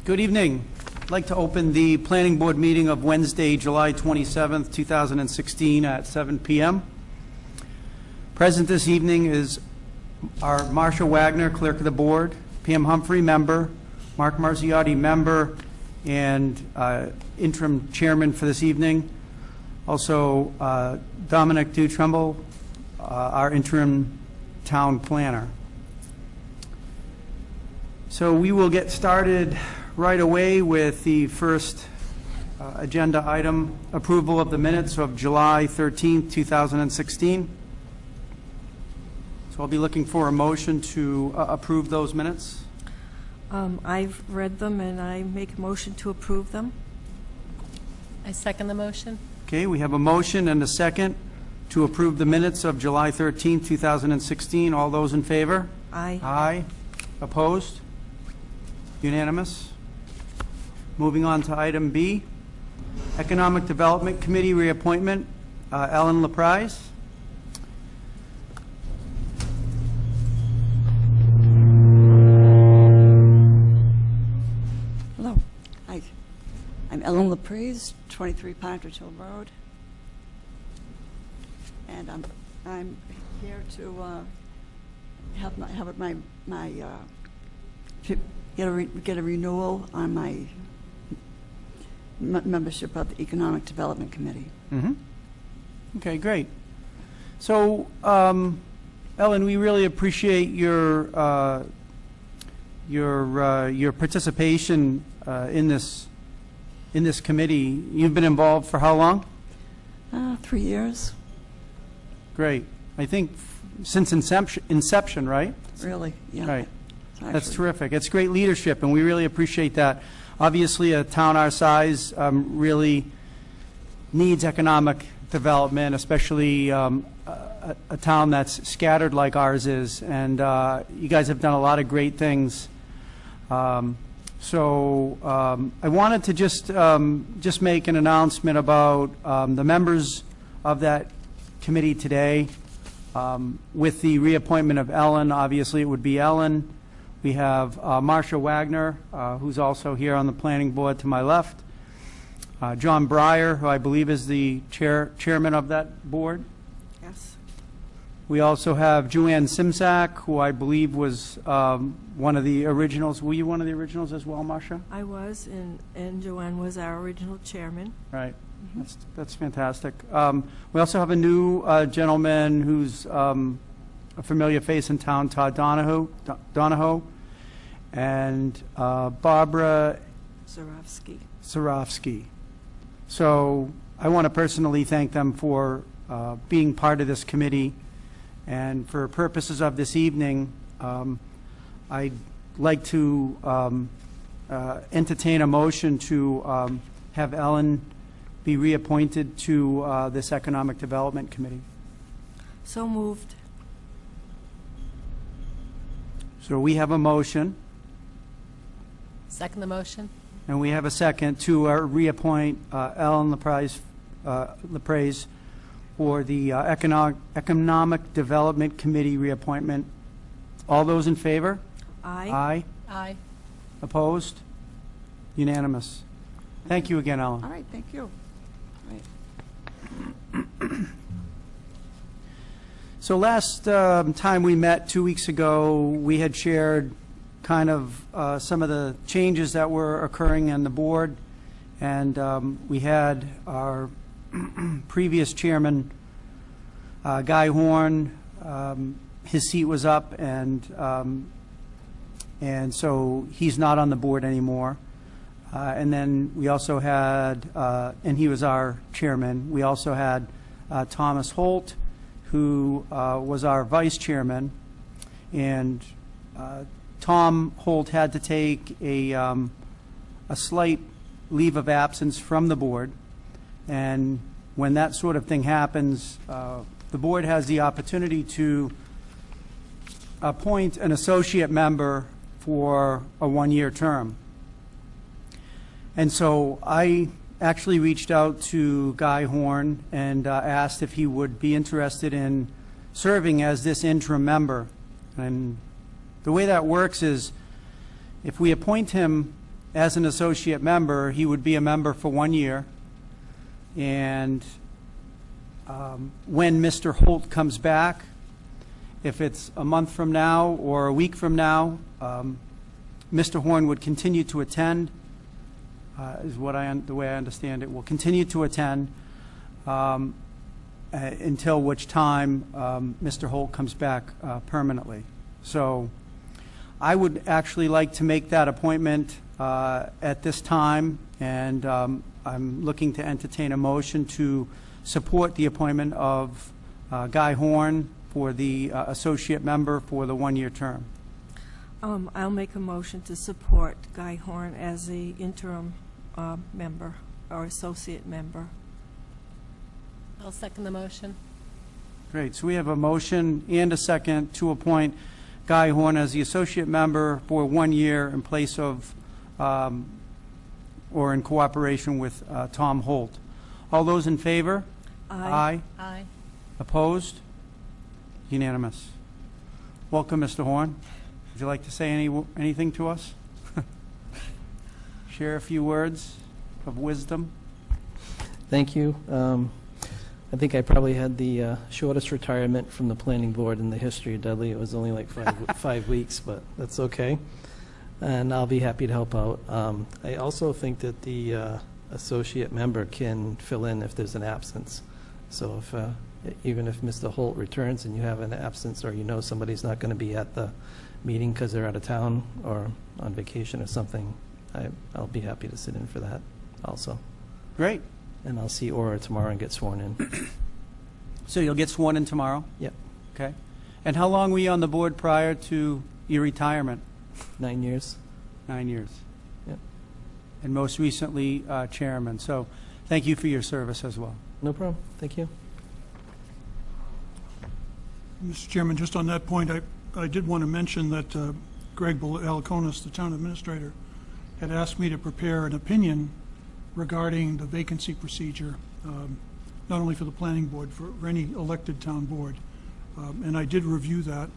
Good evening. I'd like to open the Planning Board meeting of Wednesday, July 27th, 2016 at 7 p.m. Present this evening is our Marcia Wagner, Clerk of the Board, Pam Humphrey, Member, Mark Marziotti, Member, and Interim Chairman for this evening. Also, Dominic Dutremble, our Interim Town Planner. So we will get started right away with the first agenda item, approval of the minutes of July 13th, 2016. So I'll be looking for a motion to approve those minutes. I've read them and I make a motion to approve them. I second the motion. Okay, we have a motion and a second to approve the minutes of July 13th, 2016. All those in favor? Aye. Aye. Opposed? Unanimous. Moving on to item B, Economic Development Committee reappointment, Ellen LaPrise. Hello. Hi. I'm Ellen LaPrise, 23 Partridge Hill Road. And I'm here to get a renewal on my membership of the Economic Development Committee. Mm-hmm. Okay, great. So, Ellen, we really appreciate your participation in this committee. You've been involved for how long? 3 years. Great. I think since inception, right? Really, yeah. Right. That's terrific. It's great leadership, and we really appreciate that. Obviously, a town our size really needs economic development, especially a town that's scattered like ours is. And you guys have done a lot of great things. I wanted to just make an announcement about the members of that committee today. With the reappointment of Ellen, obviously it would be Ellen. We have Marcia Wagner, who's also here on the planning board to my left. John Breyer, who I believe is the chairman of that board. Yes. We also have Joanne Simsack, who I believe was one of the originals. Were you one of the originals as well, Marcia? I was, and Joanne was our original chairman. Right. Mm-hmm. That's fantastic. We also have a new gentleman who's a familiar face in town, Todd Donahoe, and Barbara Zarofsky. So I want to personally thank them for being part of this committee. And for purposes of this evening, I'd like to entertain a motion to have Ellen be reappointed to this Economic Development Committee. So moved. So we have a motion. Second the motion. And we have a second to reappoint Ellen LaPrise for the Economic Development Committee reappointment. All those in favor? Aye. Aye. Aye. Opposed? Unanimous. Thank you again, Ellen. All right, thank you. Right. So last time we met 2 weeks ago, we had shared kind of some of the changes that were occurring on the board, and we had our previous chairman, Guy Horn. His seat was up, and so he's not on the board anymore. And then we also had, and he was our chairman. We also had Thomas Holt, who was our vice chairman, and Tom Holt had to take a slight leave of absence from the board, and when that sort of thing happens, the board has the opportunity to appoint an associate member for a one-year term. And so I actually reached out to Guy Horn and asked if he would be interested in serving as this interim member. And the way that works is if we appoint him as an associate member, he would be a member for 1 year. And when Mr. Holt comes back, if it's a month from now or a week from now, Mr. Horn would continue to attend, is the way I understand it, will continue to attend until which time Mr. Holt comes back permanently. So I would actually like to make that appointment at this time, and I'm looking to entertain a motion to support the appointment of Guy Horn for the associate member for the 1-year term. I'll make a motion to support Guy Horn as the interim member or associate member. I'll second the motion. Great. So we have a motion and a second to appoint Guy Horn as the associate member for 1 year in place of or in cooperation with Tom Holt. All those in favor? Aye. Aye. Opposed? Unanimous. Welcome, Mr. Horn. Would you like to say anything to us? Share a few words of wisdom? Thank you. I think I probably had the shortest retirement from the planning board in the history of Dudley. It was only like 5 weeks, but that's okay. And I'll be happy to help out. I also think that the associate member can fill in if there's an absence. So if even if Mr. Holt returns and you have an absence, or you know somebody's not going to be at the meeting because they're out of town or on vacation or something, I'll be happy to sit in for that also. Great. And I'll see Aura tomorrow and get sworn in. So you'll get sworn in tomorrow? Yep. Okay. And how long were you on the board prior to your retirement? 9 years. 9 years. Yep. And most recently, chairman. So thank you for your service as well. No problem. Thank you. Mr. Chairman, just on that point, I did want to mention that Greg Alaconis, the town administrator, had asked me to prepare an opinion regarding the vacancy procedure, not only for the planning board, for any elected town board. And I did review that.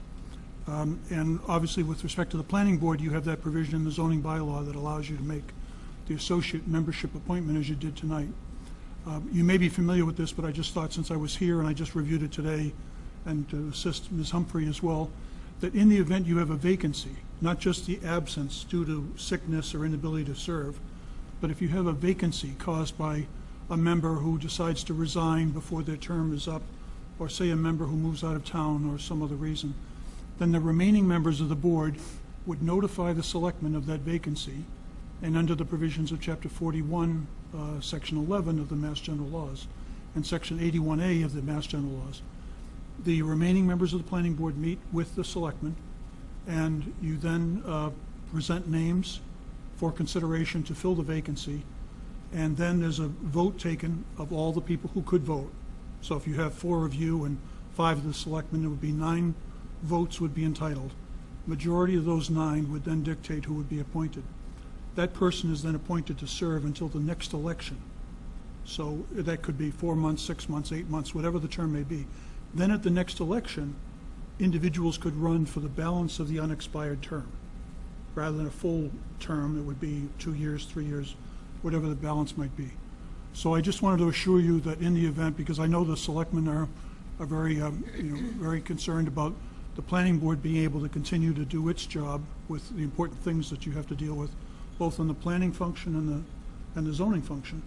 And obviously, with respect to the planning board, you have that provision in the zoning bylaw that allows you to make the associate membership appointment as you did tonight. You may be familiar with this, but I just thought, since I was here and I just reviewed it today, and to assist Ms. Humphrey as well, that in the event you have a vacancy, not just the absence due to sickness or inability to serve, but if you have a vacancy caused by a member who decides to resign before their term is up, or say a member who moves out of town or some other reason, then the remaining members of the board would notify the selectmen of that vacancy, and under the provisions of Chapter 41, Section 11 of the Mass General Laws, and Section 81A of the Mass General Laws, the remaining members of the planning board meet with the selectmen, and you then present names for consideration to fill the vacancy, and then there's a vote taken of all the people who could vote. So if you have 4 of you and 5 of the selectmen, it would be 9 votes would be entitled. Majority of those 9 would then dictate who would be appointed. That person is then appointed to serve until the next election. So that could be 4 months, 6 months, 8 months, whatever the term may be. Then at the next election, individuals could run for the balance of the unexpired term. Rather than a full term, it would be 2 years, 3 years, whatever the balance might be. So I just wanted to assure you that in the event, because I know the selectmen are very, very concerned about the planning board being able to continue to do its job with the important things that you have to deal with, both in the planning function and the zoning function,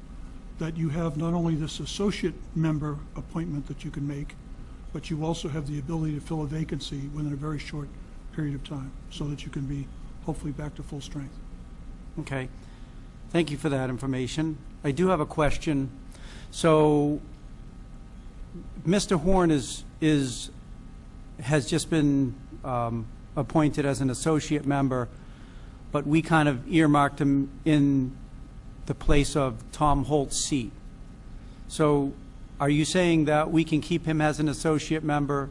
that you have not only this associate member appointment that you can make, but you also have the ability to fill a vacancy within a very short period of time, so that you can be hopefully back to full strength. Okay. Thank you for that information. I do have a question. So Mr. Horn has just been appointed as an associate member, but we kind of earmarked him in the place of Tom Holt's seat. So are you saying that we can keep him as an associate member,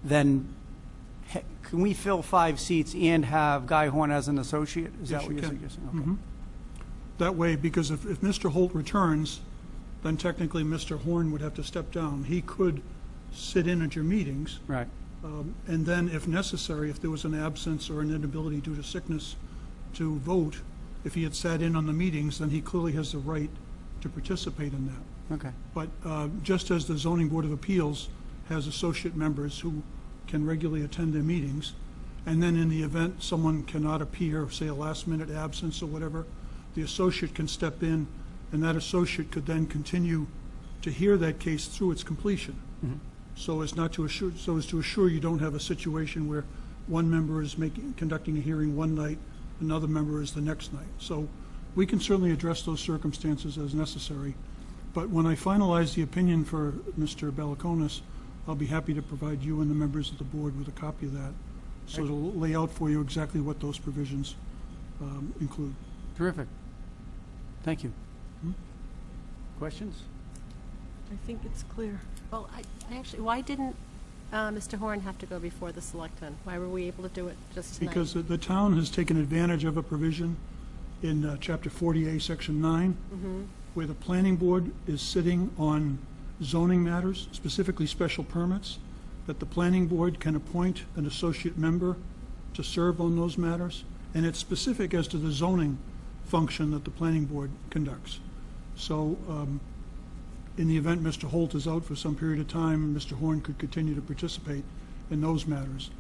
then can we fill 5 seats and have Guy Horn as an associate? Is Yes, that what you you're can. suggesting? Okay. Mhm. That way, because if Mr. Holt returns, then technically Mr. Horn would have to step down. He could sit in at your meetings, Right. and then if necessary, if there was an absence or an inability due to sickness to vote, if he had sat in on the meetings, then he clearly has the right to participate in that. Okay. But just as the Zoning Board of Appeals has associate members who can regularly attend their meetings, and then in the event someone cannot appear, say a last-minute absence or whatever, the associate can step in, and that associate could then continue to hear that case through its completion. So as to assure you don't have a situation where one member is conducting a hearing one night, another member is the next night. So we can certainly address those circumstances as necessary. But when I finalize the opinion for Mr. Balakonis, I'll be happy to provide you and the members of the board with a copy of that. So it'll lay out for you exactly what those provisions include. Terrific. Thank you. Questions? I think it's clear. Well, I actually, why didn't Mr. Horn have to go before the selectmen? Why were we able to do it just tonight? Because the town has taken advantage of a provision in Chapter 40A, Section 9, where the planning board is sitting on zoning matters, specifically special permits, that the planning board can appoint an associate member to serve on those matters, and it's specific as to the zoning function that the planning board conducts. So in the event Mr. Holt is out for some period of time, Mr. Horn could continue to participate in those matters.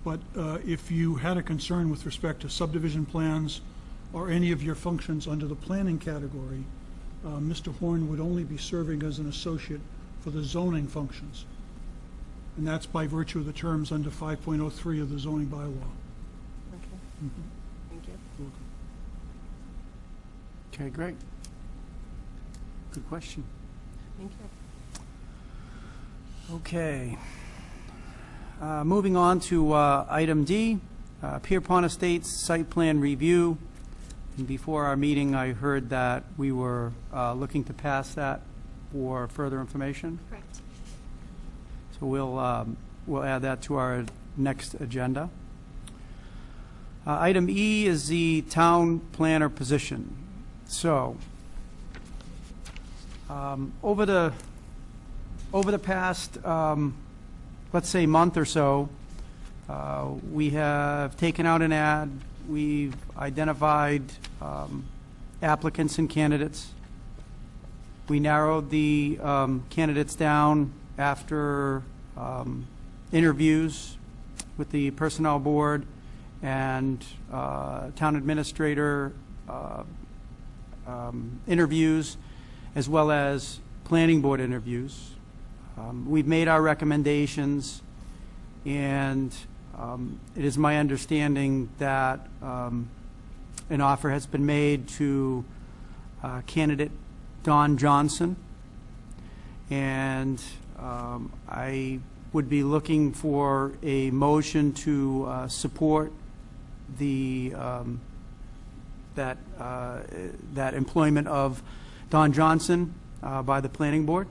But if you had a concern with respect to subdivision plans or any of your functions under the planning category, Mr. Horn would only be serving as an associate for the zoning functions. And that's by virtue of the terms under 5.03 of the zoning bylaw. Okay. Thank you. Okay, great. Good question. Thank you. Okay. Moving on to item D, Pierpont Estates Site Plan Review. And before our meeting, I heard that we were looking to pass that for further information. Correct. So we'll add that to our next agenda. Item E is the town planner position. So over the past, let's say, month or so, we have taken out an ad. We've identified applicants and candidates. We narrowed the candidates down after interviews with the personnel board and town administrator interviews, as well as planning board interviews. We've made our recommendations, and it is my understanding that an offer has been made to candidate Don Johnson, and I would be looking for a motion to support the that employment of Don Johnson by the planning board.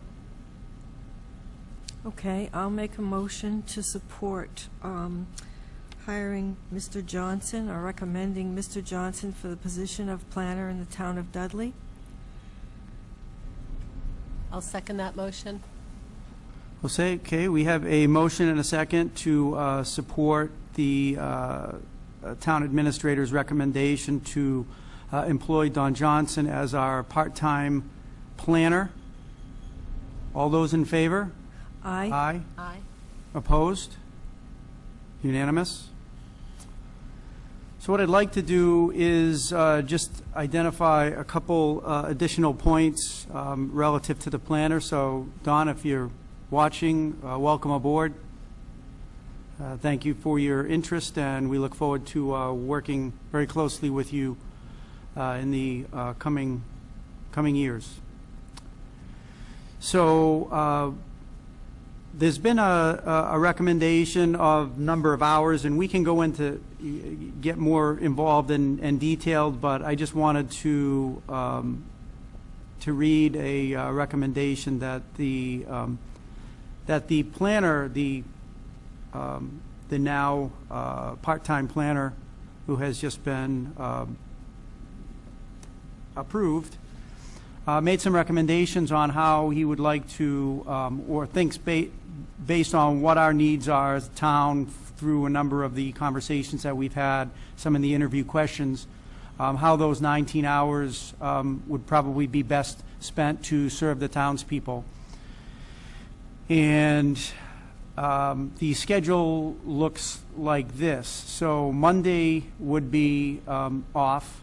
Okay, I'll make a motion to support hiring Mr. Johnson, or recommending Mr. Johnson for the position of planner in the town of Dudley. I'll second that motion. Jose, okay, we have a motion and a second to support the town administrator's recommendation to employ Don Johnson as our part-time planner. All those in favor? Aye. Aye. Aye. Opposed? Unanimous? So what I'd like to do is just identify a couple additional points relative to the planner. So, Don, if you're watching, welcome aboard. Thank you for your interest, and we look forward to working very closely with you in the coming years. So there's been a recommendation of number of hours, and we can go into get more involved and detailed, but I just wanted to read a recommendation that the planner, the now part-time planner who has just been approved, made some recommendations on how he would like to, or thinks based on what our needs are as a town through a number of the conversations that we've had, some of the interview questions, how those 19 hours would probably be best spent to serve the townspeople. And the schedule looks like this. So Monday would be off.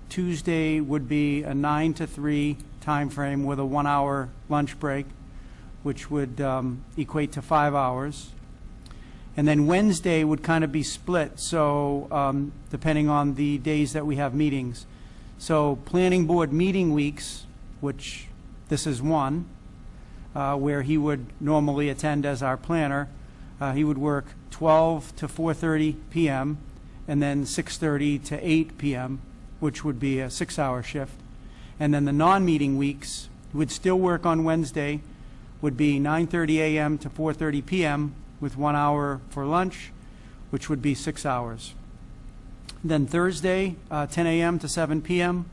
Tuesday would be a 9 to 3 time frame with a 1-hour lunch break, which would equate to 5 hours. And then Wednesday would kind of be split, so depending on the days that we have meetings. So planning board meeting weeks, which this is one, where he would normally attend as our planner, he would work 12 to 4:30 p.m. and then 6:30 to 8 p.m., which would be a 6-hour shift. And then the non-meeting weeks would still work on Wednesday, would be 9:30 a.m. to 4:30 p.m. with 1 hour for lunch, which would be 6 hours. Then Thursday, 10 a.m. to 7 p.m.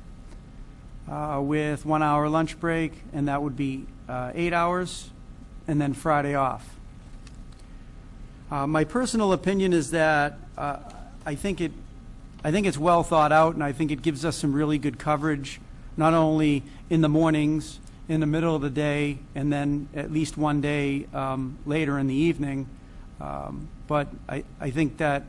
With 1 hour lunch break, and that would be 8 hours, and then Friday off. My personal opinion is that I think it's well thought out, and I think it gives us some really good coverage, not only in the mornings, in the middle of the day, and then at least one day later in the evening. But I think that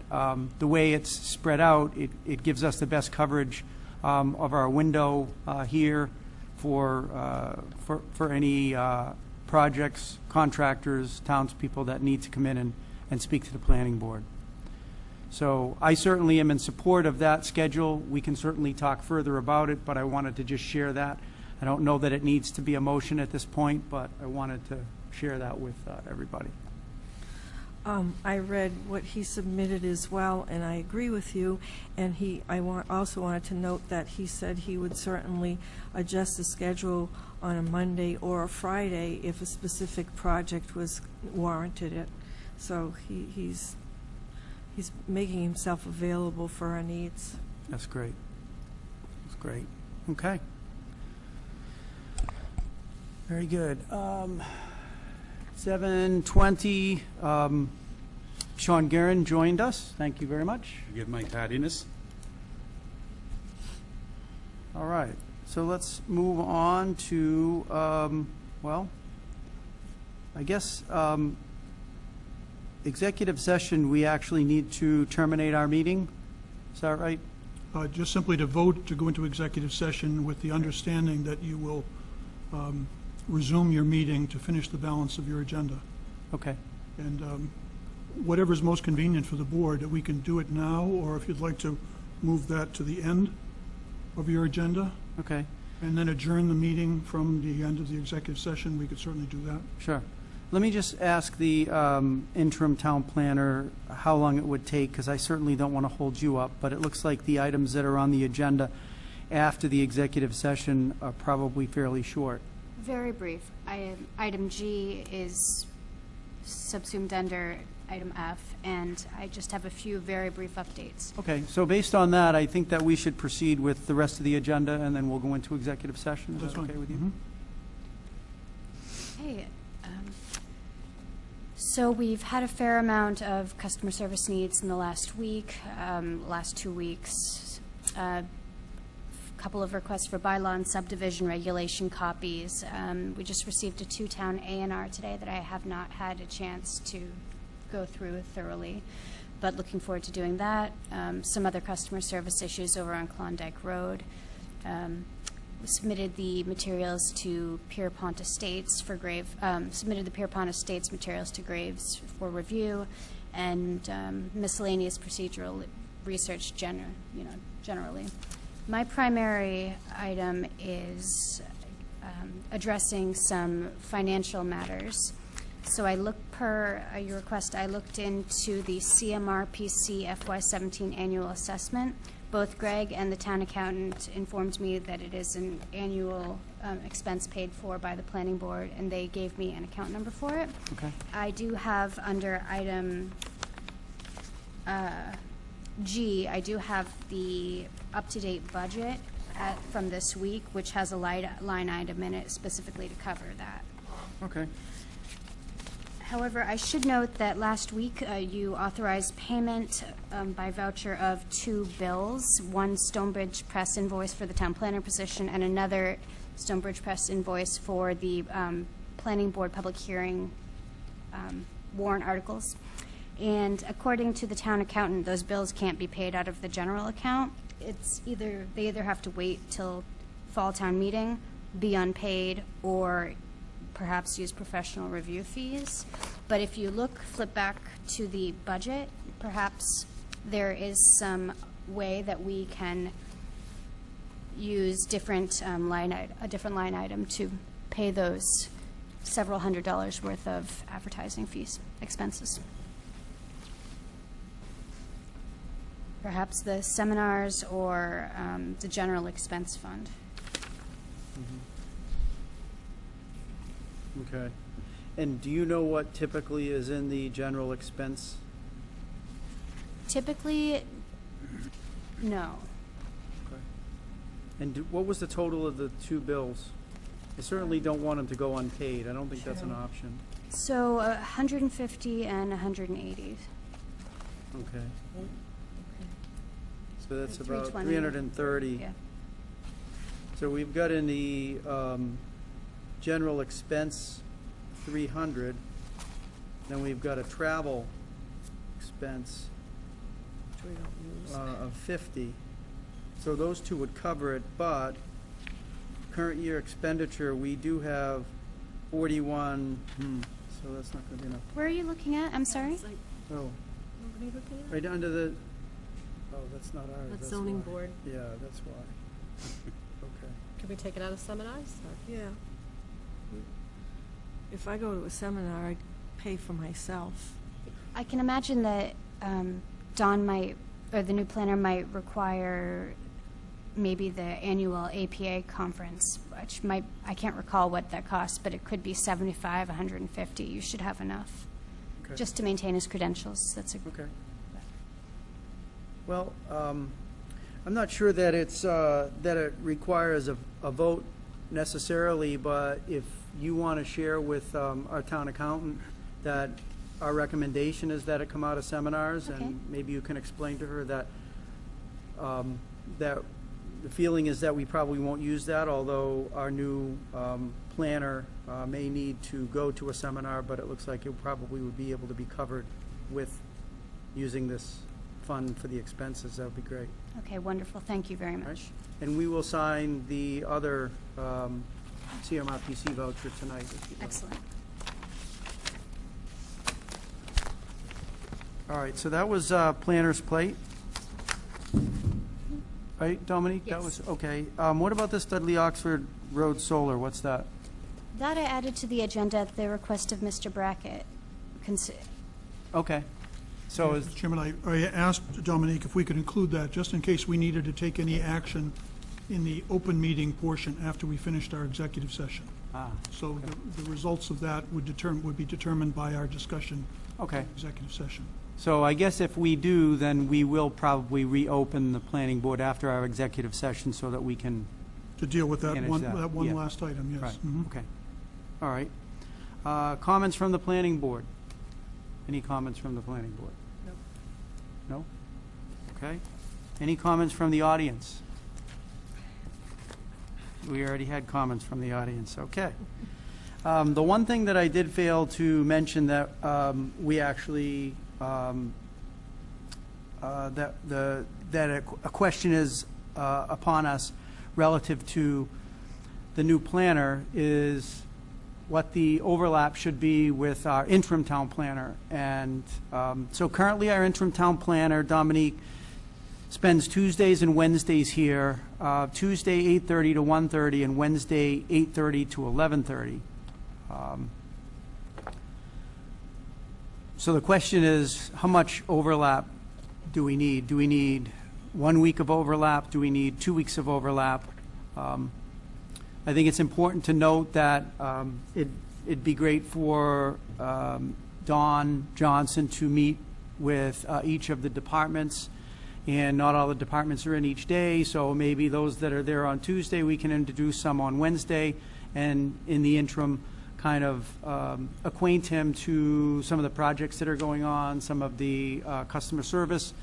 the way it's spread out, it gives us the best coverage of our window here for any projects, contractors, townspeople that need to come in and speak to the planning board. So I certainly am in support of that schedule. We can certainly talk further about it, but I wanted to just share that. I don't know that it needs to be a motion at this point, but I wanted to share that with everybody. I read what he submitted as well, and I agree with you. And also wanted to note that he said he would certainly adjust the schedule on a Monday or a Friday if a specific project warranted it. So he's making himself available for our needs. That's great. That's great. Okay. Very good. 7:20, Sean Guerin joined us. Thank you very much. Forgive my tardiness. All right. So let's move on to, well, I guess executive session, we actually need to terminate our meeting. Is that right? Just simply to vote to go into executive session with the understanding that you will resume your meeting to finish the balance of your agenda. Okay. And whatever is most convenient for the board, we can do it now, or if you'd like to move that to the end of your agenda, Okay. and then adjourn the meeting from the end of the executive session, we could certainly do that. Sure. Let me just ask the interim town planner how long it would take, because I certainly don't want to hold you up, but it looks like the items that are on the agenda after the executive session are probably fairly short. Very brief. Item G is subsumed under item F, and I just have a few very brief updates. Okay, so based on that, I think that we should proceed with the rest of the agenda, and then we'll go into executive session. Is That's that okay fine. with you? Mm-hmm. Hey, so we've had a fair amount of customer service needs in the last week, last 2 weeks. Couple of requests for bylaw and subdivision regulation copies. We just received a 2-town A&R today that I have not had a chance to go through thoroughly, but looking forward to doing that. Some other customer service issues over on Klondike Road. We submitted the materials to Pierpont Estates for submitted the Pierpont Estates materials to Graves for review, and miscellaneous procedural research generally. My primary item is addressing some financial matters. So per your request, I looked into the CMRPC FY17 annual assessment. Both Greg and the town accountant informed me that it is an annual expense paid for by the planning board, and they gave me an account number for it. Okay. I do have under item G, I do have the up-to-date budget from this week, which has a line item in it specifically to cover that. Okay. However, I should note that last week you authorized payment by voucher of 2 bills, one Stonebridge Press invoice for the town planner position and another Stonebridge Press invoice for the planning board public hearing warrant articles. And according to the town accountant, those bills can't be paid out of the general account. They either have to wait till fall town meeting, be unpaid, or perhaps use professional review fees. But if you flip back to the budget, perhaps there is some way that we can use a different line item to pay those several $100s worth of advertising fees, expenses. Perhaps the seminars or the general expense fund. Okay. And do you know what typically is in the general expense? Typically, no. Okay. And what was the total of the 2 bills? I certainly don't want them to go unpaid. I don't think that's an option. So 150 and 180. Okay. So that's Like about 320. 330. Yeah. So we've got in the general expense 300. Then we've got a travel expense Which we don't use. of 50. So those 2 would cover it, but current year expenditure, we do have 41, so that's not going to be enough. Where are you looking at? I'm sorry? It's like, Oh, what are you looking at? right under the, oh, that's not ours. That's that's zoning why. board. Yeah, that's why. Okay. Can we take it out of seminars? or- Yeah. If I go to a seminar, I pay for myself. I can imagine that Don might, or the new planner might require maybe the annual APA conference, which might, I can't recall what that costs, but it could be 75, 150. You should have enough, Okay. just to maintain his credentials. That's a, Okay. Well, I'm not sure that it's, that it requires a vote necessarily, but if you want to share with our town accountant that our recommendation is that it come out of seminars, Okay. and maybe you can explain to her that, that the feeling is that we probably won't use that, although our new planner may need to go to a seminar, but it looks like it probably would be able to be covered with using this fund for the expenses. That would be great. okay, wonderful. Thank you very All right? much. And we will sign the other CMRPC voucher tonight. if you'd like. Excellent. All right, so that was planner's plate. Right, Dominique? That Yes. was, okay. What about this Dudley Oxford Road Solar? What's that? That I added to the agenda at the request of Mr. Brackett. Okay. So is, Mr. Chairman, I asked Dominique if we could include that, just in case we needed to take any action in the open meeting portion after we finished our executive session. So the results of that would be determined by our discussion in okay. executive session. So I guess if we do, then we will probably reopen the planning board after our executive session so that we can, To deal with that Manage one, that, that one yeah. last item, yes. right, Mhm. okay. All right. Comments from the planning board? Any comments from the planning board? No? Okay. Any comments from the audience? We already had comments from the audience, okay. The one thing that I did fail to mention that we actually, that a question is upon us relative to the new planner is what the overlap should be with our interim town planner. And so currently our interim town planner, Dominique, spends Tuesdays and Wednesdays here, Tuesday 8:30 to 1:30 and Wednesday 8:30 to 11:30. So the question is, how much overlap do we need? Do we need 1 week of overlap? Do we need 2 weeks of overlap? I think it's important to note that it'd be great for Don Johnson to meet with each of the departments, and not all the departments are in each day, so maybe those that are there on Tuesday, we can introduce some on Wednesday, and in the interim, kind of acquaint him to some of the projects that are going on, some of the customer service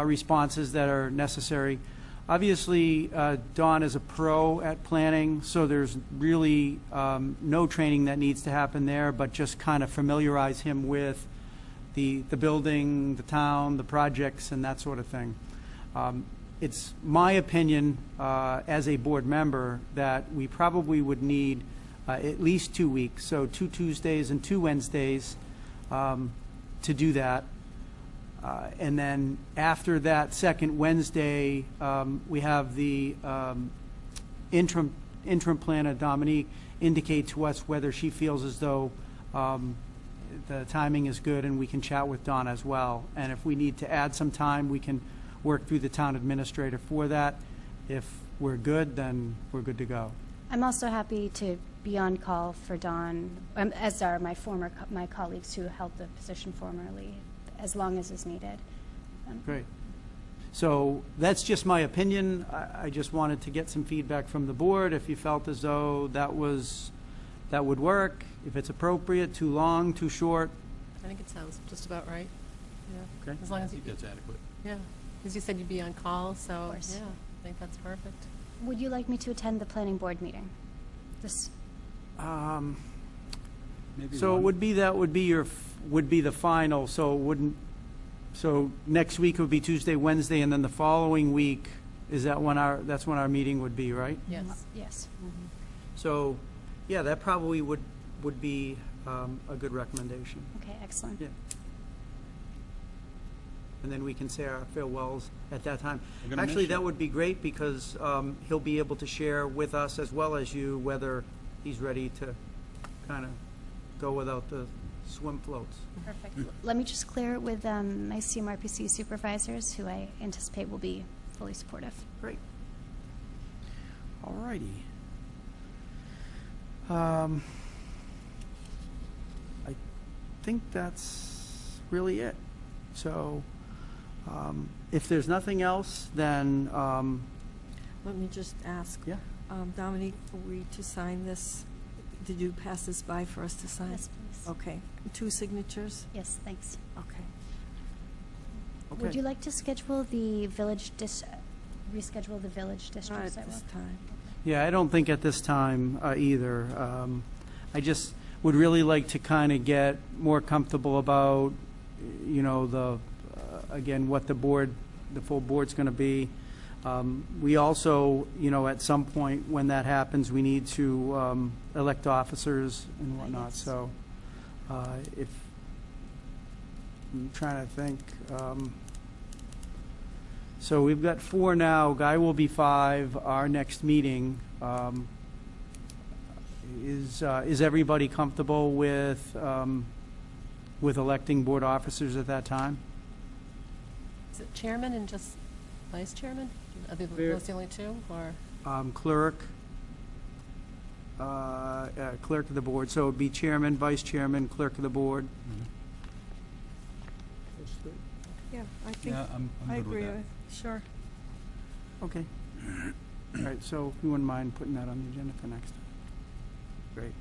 responses that are necessary. Obviously, Don is a pro at planning, so there's really no training that needs to happen there, but just kind of familiarize him with the building, the town, the projects, and that sort of thing. It's my opinion as a board member that we probably would need at least 2 weeks, so 2 Tuesdays and 2 Wednesdays to do that. And then after that second Wednesday, we have the interim planner, Dominique, indicate to us whether she feels as though the timing is good, and we can chat with Don as well. And if we need to add some time, we can work through the town administrator for that. If we're good, then we're good to go. I'm also happy to be on call for Dawn, as are my colleagues who held the position formerly, as long as is needed. Great. So that's just my opinion. I just wanted to get some feedback from the board. If you felt as though that would work, if it's appropriate, too long, too short. I think it sounds just about right. Yeah. Okay. As long as you, That's adequate. yeah, because you said you'd be on call, so, course. yeah, I think that's perfect. Would you like me to attend the planning board meeting? This, Maybe So it one. would be, that would be the final, so it wouldn't, so next week would be Tuesday, Wednesday, and then the following week, is that when that's when our meeting would be, right? Yes. yes. So, yeah, that probably would be a good recommendation. Okay, excellent. Yeah. And then we can say our farewells at that time. We're gonna Actually, miss that you. would be great, because he'll be able to share with us as well as you whether he's ready to kind of go without the swim floats. Perfect. Let me just clear it with my CMRPC supervisors, who I anticipate will be fully supportive. Great. All righty. I think that's really it. So if there's nothing else, then, Let me just ask. yeah. Dominique, are we to sign this? Did you pass this by for us to sign? Yes, please. Okay. 2 signatures? Yes, thanks. Okay. Okay. Would you like to schedule the reschedule the village Not district at sidewalk? this time. Yeah, I don't think at this time either. I just would really like to kind of get more comfortable about, again, what the full board's going to be. We also, at some point when that happens, we need to elect officers and whatnot. Yes. So if, I'm trying to think. So we've got 4 now. Guy will be 5. Our next meeting, is everybody comfortable with electing board officers at that time? Is it chairman and just vice chairman? Are There- those the only 2, or? Clerk of the board. So it'd be chairman, vice chairman, clerk of the board. Yeah, I think, Yeah, I'm I good with agree. that. Sure. Okay. All right, so if you wouldn't mind putting that on the agenda for next time. Great.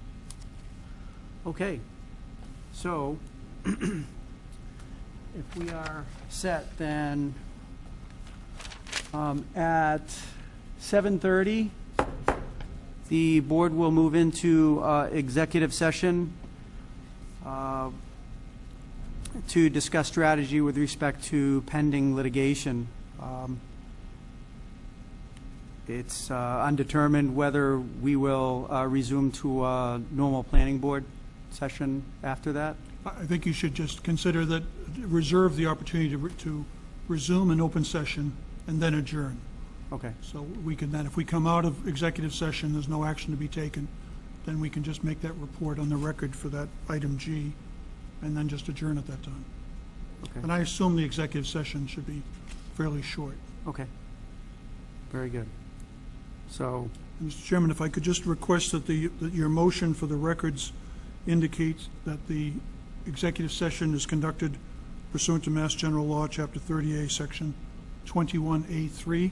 Okay, so if we are set, then at 7:30, the board will move into executive session to discuss strategy with respect to pending litigation. It's undetermined whether we will resume to a normal planning board session after that. I think you should just consider that, reserve the opportunity to resume an open session and then adjourn. Okay, So we can then, if we come out of executive session, there's no action to be taken, then we can just make that report on the record for that item G, and then just adjourn at that time. okay, And I assume the executive session should be fairly short. okay. Very good. So, Mr. Chairman, if I could just request that that your motion for the records indicates that the executive session is conducted pursuant to Mass General Law, Chapter 30A, Section 21A3,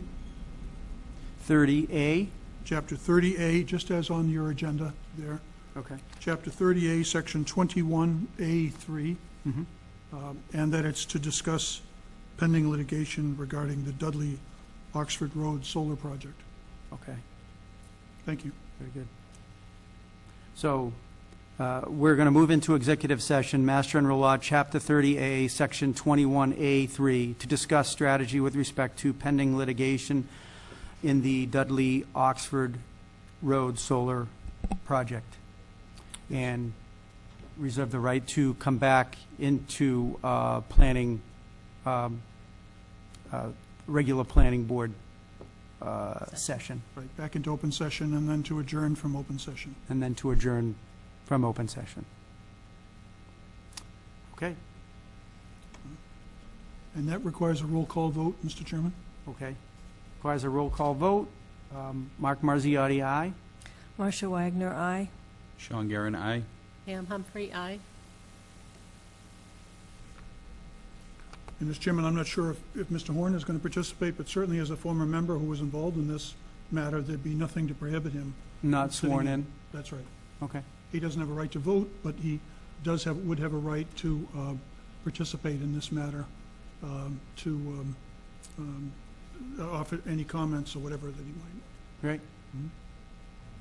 30A, Chapter 30A, just as on your agenda there, Okay. Chapter 30A, Section 21A3, Mhm. and that it's to discuss pending litigation regarding the Dudley Oxford Road solar project. Okay, Thank you. very good. So we're going to move into executive session, Mass General Law, Chapter 30A, Section 21A3, to discuss strategy with respect to pending litigation in the Dudley Oxford Road solar project, and reserve the right to come back into planning, regular planning board session, Right, back into open session and then to adjourn from open session. and then to adjourn from open session. Okay, And that requires a roll call vote, Mr. Chairman? okay. Requires a roll call vote. Mark Marziotti, aye. Marcia Wagner, aye. Sean Garin, aye. Pam Humphrey, aye. And Mr. Chairman, I'm not sure if Mr. Horn is going to participate, but certainly as a former member who was involved in this matter, there'd be nothing to prohibit him. Not sitting sworn in. That's right. Okay, He doesn't have a right to vote, but he would have a right to participate in this matter, to offer any comments or whatever that he might. great.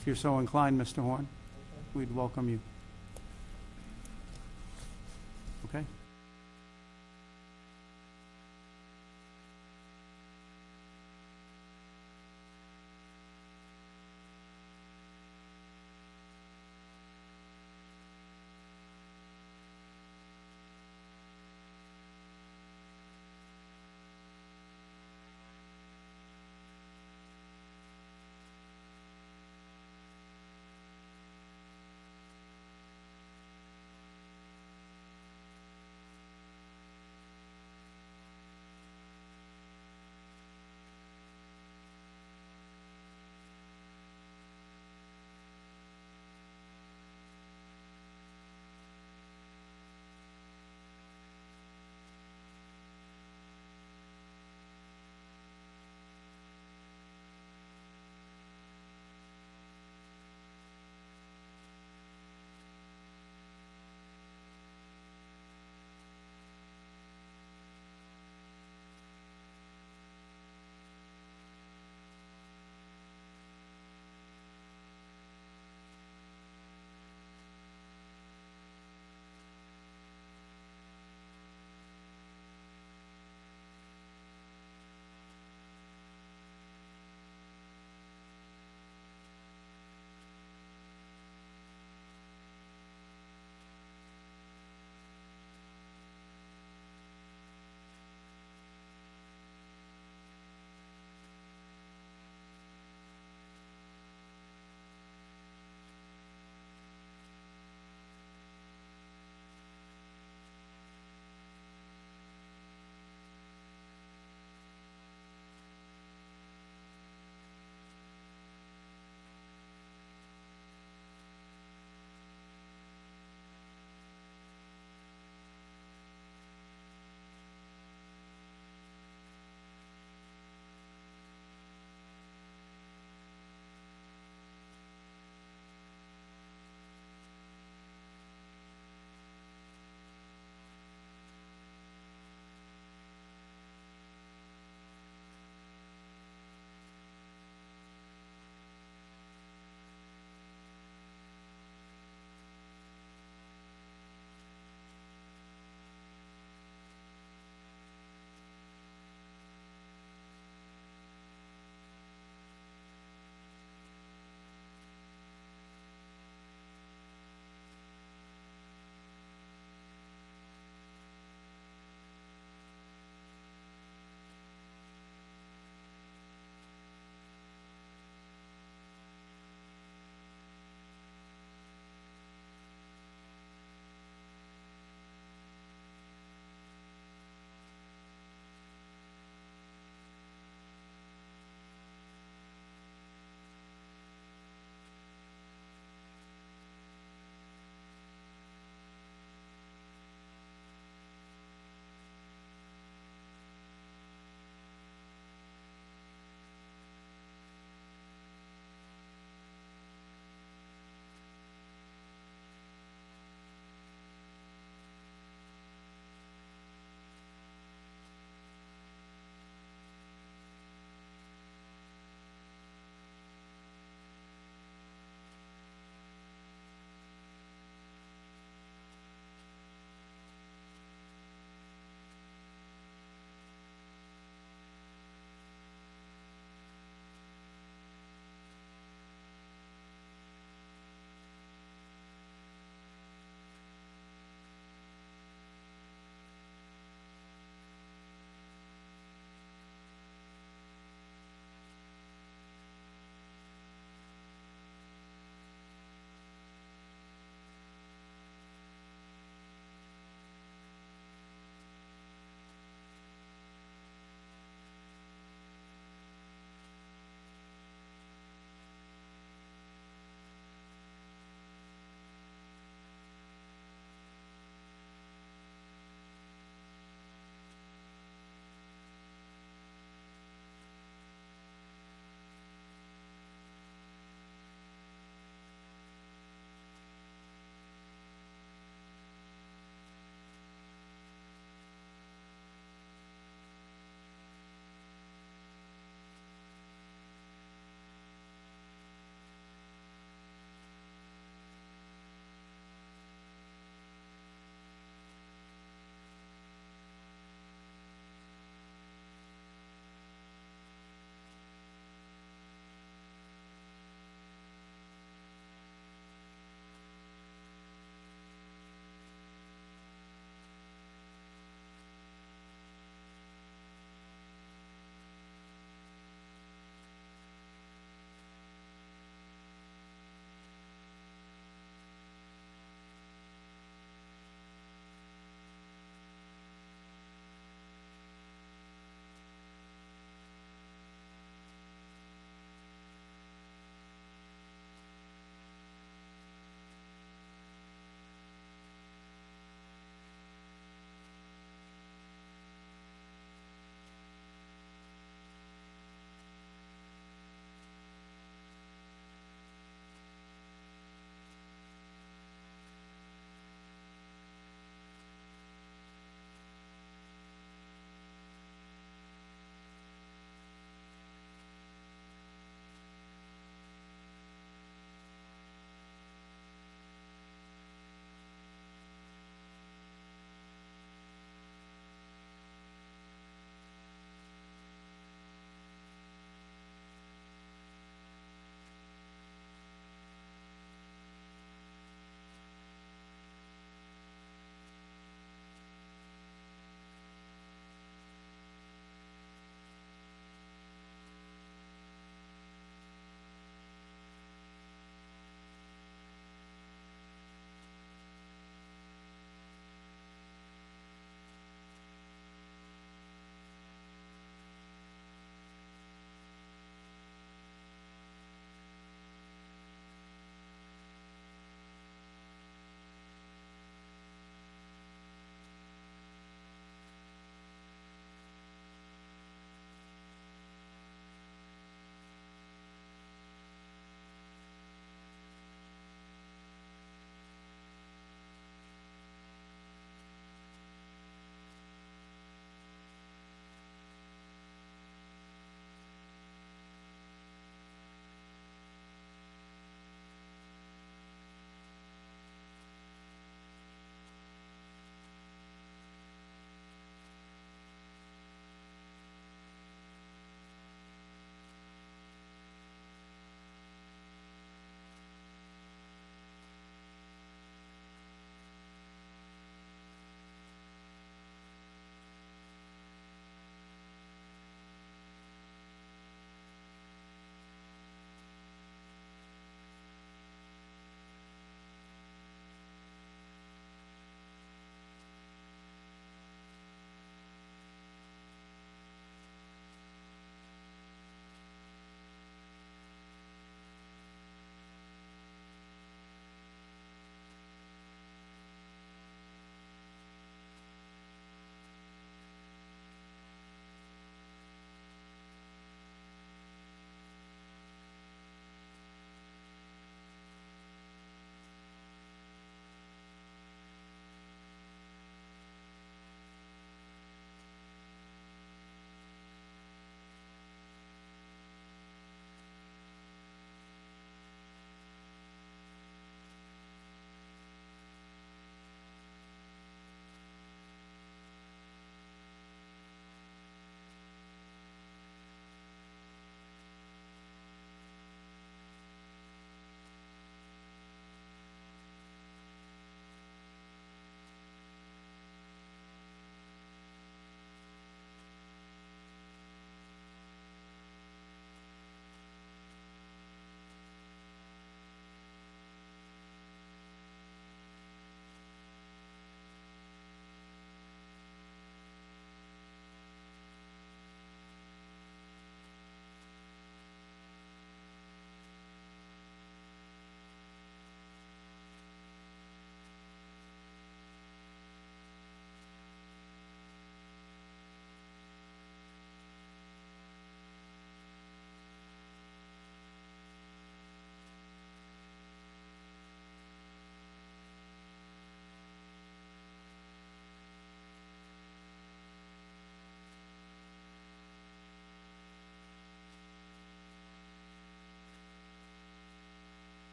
If you're so inclined, Mr. Horn, we'd welcome you. Okay.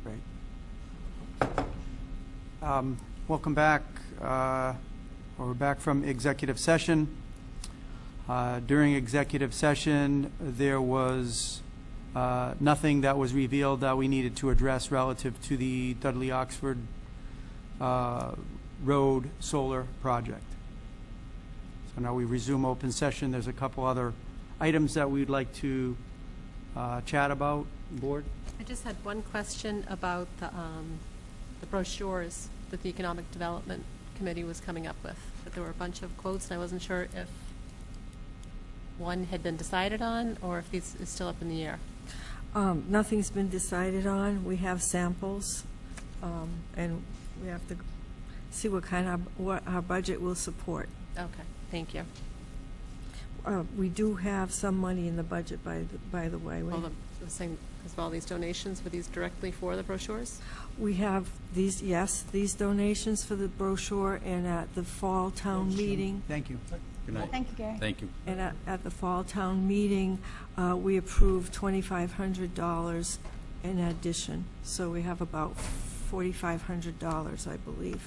Great. Welcome back. We're back from executive session. During executive session, there was nothing that was revealed that we needed to address relative to the Dudley Oxford Road solar project. So now we resume open session. There's a couple other items that we'd like to chat about. Board? I just had one question about the brochures that the Economic Development Committee was coming up with. That there were a bunch of quotes, and I wasn't sure if one had been decided on or if this is still up in the air. Nothing's been decided on. We have samples, and we have to see what our budget will support. Okay, thank you. We do have some money in the budget, by the way. Well, the same as all these donations, were these directly for the brochures? We have these donations for the brochure, and at the fall town meeting, Thank you. Good night. Thank you, Gary. Thank you. and at the fall town meeting, we approved $2,500 in addition. So we have about $4,500, I believe.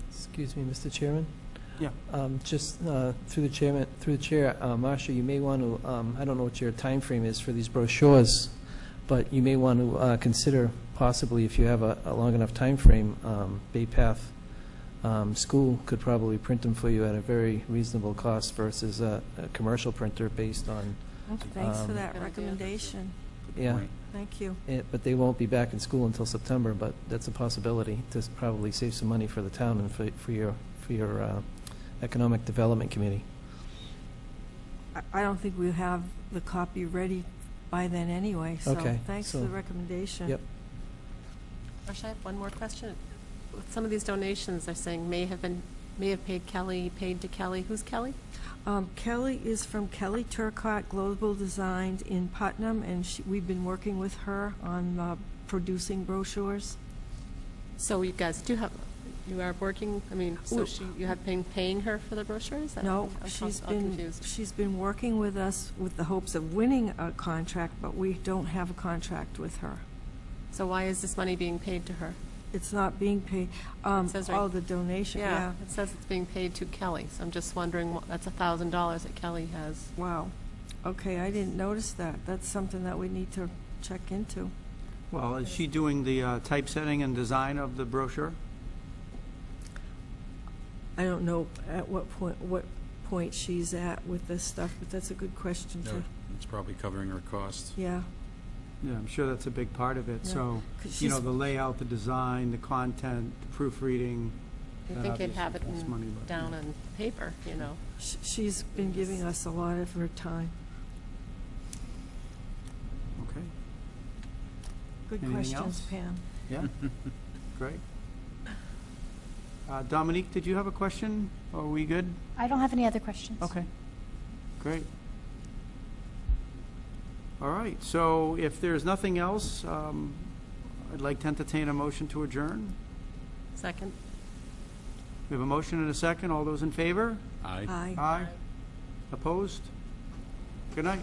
Excuse me, Mr. Chairman? Yeah. Just through the chair, Marcia, you may want to, I don't know what your time frame is for these brochures, but you may want to consider possibly, if you have a long enough time frame, Bay Path School could probably print them for you at a very reasonable cost versus a commercial printer based on, Thanks for that Good idea. recommendation. yeah. point. Thank you. But they won't be back in school until September, but that's a possibility to probably save some money for the town and for your Economic Development Committee. I don't think we'll have the copy ready by then anyway, so Okay, thanks for so- the recommendation. Yep. Marcia, I have one more question. With some of these donations, they're saying may have paid to Kelly. Who's Kelly? Kelly is from Kelly Turcott Global Designs in Putnam, and we've been working with her on producing brochures. So you guys you are working, I mean, so you have been paying her for the brochures? No, I'm she's all confused. been working with us with the hopes of winning a contract, but we don't have a contract with her. So why is this money being paid to her? It's not being paid, says right- the donation, yeah. It says it's being paid to Kelly, so I'm just wondering, that's $1,000 that Kelly has. Wow. Okay, I didn't notice that. That's something that we need to check into. Well, is she doing the typesetting and design of the brochure? I don't know at what point she's at with this stuff, but that's a good question No, to, it's probably covering her costs. yeah. Yeah, I'm sure that's a big part of it. Yeah. So, 'Cause you know, she's- the layout, the design, the content, the proofreading. I that think they'd have it obviously costs money, but, down on paper, you know. She's been giving us a lot of her time. Okay, Good Anything questions, else? Pam. yeah, great. Dominique, did you have a question? Are we good? I don't have any other questions. Okay, great. All right, so if there's nothing else, I'd like to entertain a motion to adjourn. Second? We have a motion and a second. All those in favor? Aye. Aye. Aye. Opposed? Good night.